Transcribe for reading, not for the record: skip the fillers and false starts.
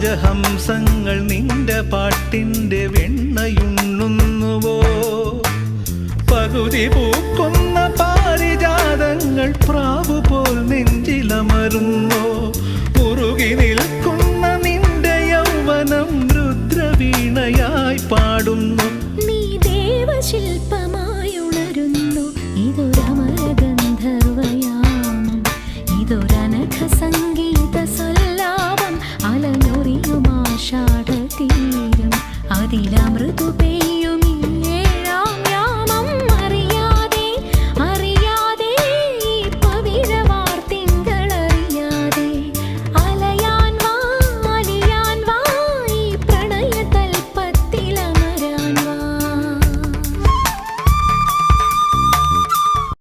രാജഹംസങ്ങൾ നിന്റെ പാട്ടിൻ്റെ വെണ്ണയുണ്ണുന്നുവോ? പകുതി പൂക്കുന്ന പാരിജാതങ്ങൾ പ്രാവുപോൽ നെഞ്ചിലമരുന്നോ? ഉറുകി നിൽക്കുന്ന നിന്റെ യൗവനം രുദ്രവീണയായി പാടുന്നു. നീ ദേവശില്പമായുണരുന്നു. ഇതൊരമരഗന്ധർവയാമം, ഇതൊരനഘ സംഗീതം.